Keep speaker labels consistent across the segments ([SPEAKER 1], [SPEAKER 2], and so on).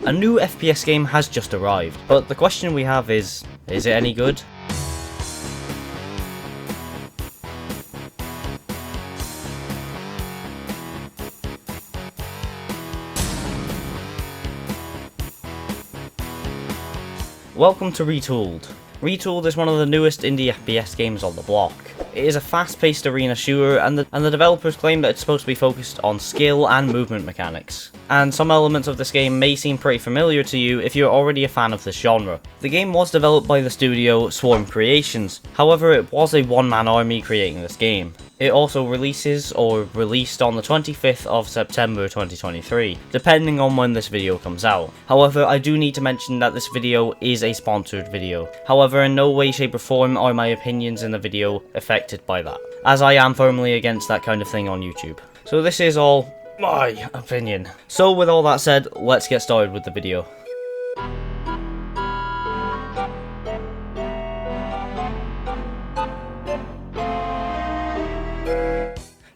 [SPEAKER 1] A new FPS game has just arrived, but the question we have is it any good? Welcome to Retooled. Retooled is one of the newest indie FPS games on the block. It is a fast-paced arena shooter, and the developers claim that it's supposed to be focused on skill and movement mechanics. And some elements of this game may seem pretty familiar to you if you're already a fan of this genre. The game was developed by the studio Swarm Creations, however it was a one-man army creating this game. It also released on the 25th of September 2023, depending on when this video comes out. However, I do need to mention that this video is a sponsored video. However, in no way, shape or form are my opinions in the video affected by that, as I am firmly against that kind of thing on YouTube. So this is all my opinion. So with all that said, let's get started with the video.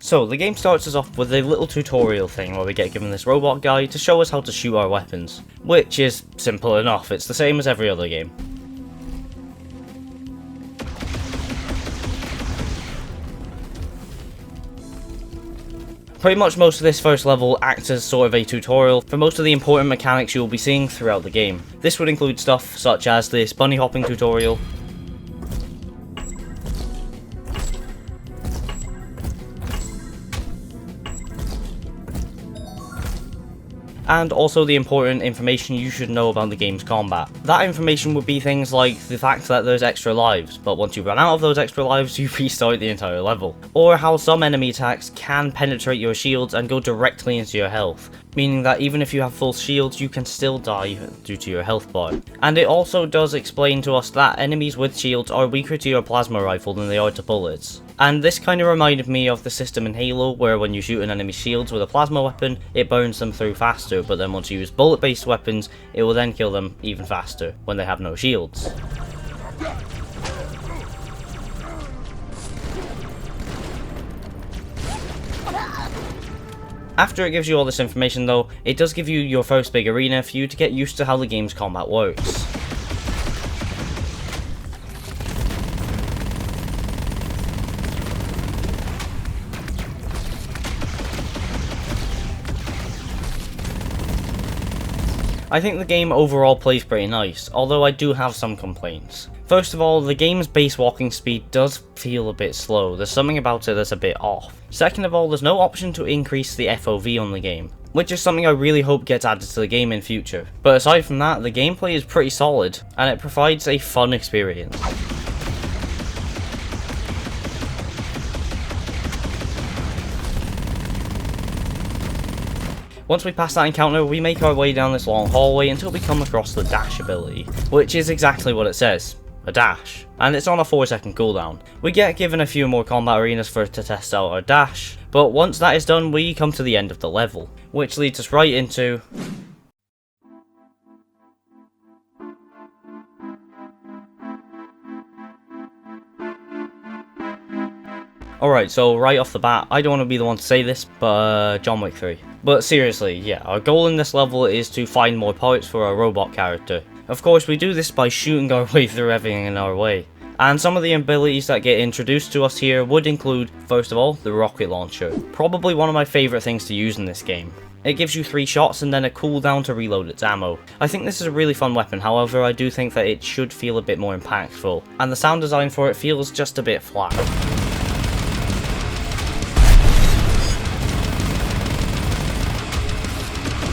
[SPEAKER 1] So, the game starts us off with a little tutorial thing where we get given this robot guy to show us how to shoot our weapons, which is simple enough. It's the same as every other game. Pretty much most of this first level acts as sort of a tutorial for most of the important mechanics you will be seeing throughout the game. This would include stuff such as this bunny hopping tutorial, and also the important information you should know about the game's combat. That information would be things like the fact that there's extra lives, but once you run out of those extra lives, you restart the entire level. Or how some enemy attacks can penetrate your shields and go directly into your health, meaning that even if you have full shields, you can still die due to your health bar. And it also does explain to us that enemies with shields are weaker to your plasma rifle than they are to bullets. And this kind of reminded me of the system in Halo, where when you shoot an enemy's shields with a plasma weapon, it burns them through faster, but then once you use bullet-based weapons, it will then kill them even faster when they have no shields. After it gives you all this information though, it does give you your first big arena for you to get used to how the game's combat works. I think the game overall plays pretty nice, although I do have some complaints. First of all, the game's base walking speed does feel a bit slow. There's something about it that's a bit off. Second of all, there's no option to increase the FOV on the game, which is something I really hope gets added to the game in future. But aside from that, the gameplay is pretty solid, and it provides a fun experience. Once we pass that encounter, we make our way down this long hallway until we come across the dash ability, which is exactly what it says, a dash, and it's on a 4-second cooldown. We get given a few more combat arenas to test out our dash, but once that is done, we come to the end of the level, which leads us right into Alright, so right off the bat, I don't want to be the one to say this, but John Wick 3. But seriously, yeah, our goal in this level is to find more parts for our robot character. Of course, we do this by shooting our way through everything in our way. And some of the abilities that get introduced to us here would include, first of all, the rocket launcher. Probably one of my favourite things to use in this game. It gives you 3 shots and then a cooldown to reload its ammo. I think this is a really fun weapon, however I do think that it should feel a bit more impactful. And the sound design for it feels just a bit flat.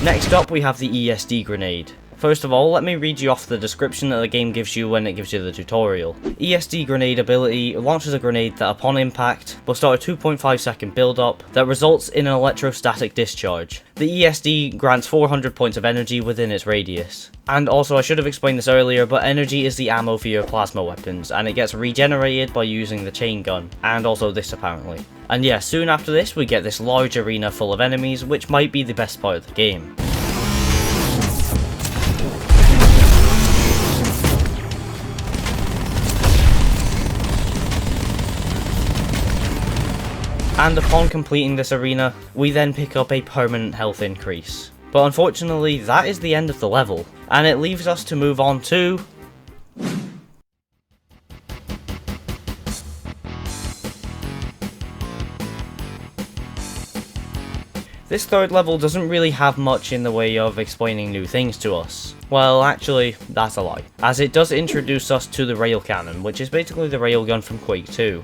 [SPEAKER 1] Next up we have the ESD grenade. First of all, let me read you off the description that the game gives you when it gives you the tutorial. ESD grenade ability launches a grenade that upon impact will start a 2.5 second build up that results in an electrostatic discharge. The ESD grants 400 points of energy within its radius. And also, I should have explained this earlier, but energy is the ammo for your plasma weapons, and it gets regenerated by using the chain gun, and also this apparently. And yeah, soon after this we get this large arena full of enemies, which might be the best part of the game. And upon completing this arena, we then pick up a permanent health increase. But unfortunately, that is the end of the level, and it leaves us to move on to... This third level doesn't really have much in the way of explaining new things to us. Well, actually, that's a lie, as it does introduce us to the rail cannon, which is basically the railgun from Quake 2.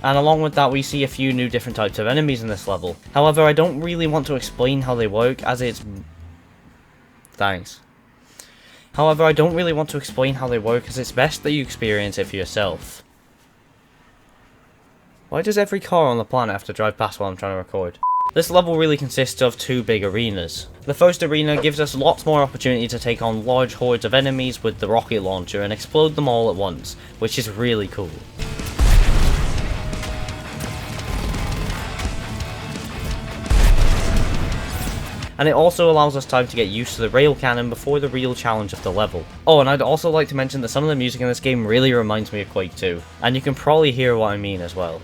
[SPEAKER 1] And along with that, we see a few new different types of enemies in this level. However, I don't really want to explain how they work, as it's... Thanks. However, I don't really want to explain how they work, as it's best that you experience it for yourself. Why does every car on the planet have to drive past while I'm trying to record? This level really consists of two big arenas. The first arena gives us lots more opportunity to take on large hordes of enemies with the rocket launcher and explode them all at once, which is really cool. And it also allows us time to get used to the rail cannon before the real challenge of the level. Oh, and I'd also like to mention that some of the music in this game really reminds me of Quake 2, and you can probably hear what I mean as well.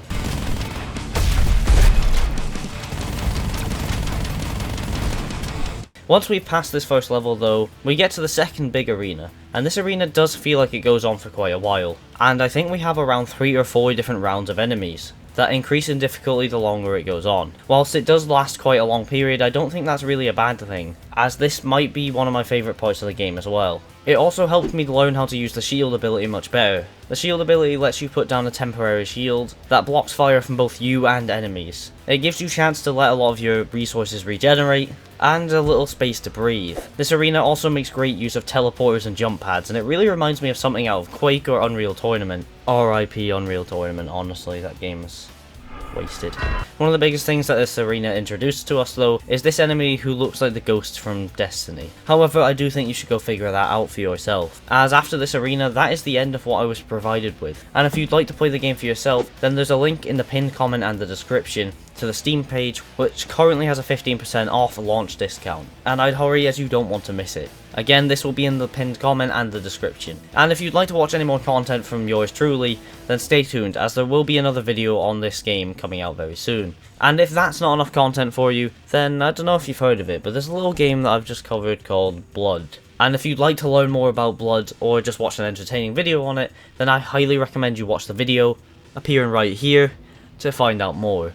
[SPEAKER 1] Once we've passed this first level though, we get to the second big arena, and this arena does feel like it goes on for quite a while, and I think we have around 3 or 4 different rounds of enemies that increase in difficulty the longer it goes on. Whilst it does last quite a long period, I don't think that's really a bad thing, as this might be one of my favourite parts of the game as well. It also helped me learn how to use the shield ability much better. The shield ability lets you put down a temporary shield that blocks fire from both you and enemies. It gives you a chance to let a lot of your resources regenerate, and a little space to breathe. This arena also makes great use of teleporters and jump pads, and it really reminds me of something out of Quake or Unreal Tournament. RIP Unreal Tournament, honestly, that game is wasted. One of the biggest things that this arena introduces to us though is this enemy who looks like the ghost from Destiny. However, I do think you should go figure that out for yourself, as after this arena that is the end of what I was provided with. And if you'd like to play the game for yourself, then there's a link in the pinned comment and the description to the Steam page, which currently has a 15% off launch discount, and I'd hurry as you don't want to miss it. Again, this will be in the pinned comment and the description. And if you'd like to watch any more content from yours truly, then stay tuned, as there will be another video on this game coming out very soon. And if that's not enough content for you, then I don't know if you've heard of it, but there's a little game that I've just covered called Blood. And if you'd like to learn more about Blood, or just watch an entertaining video on it, then I highly recommend you watch the video appearing right here to find out more.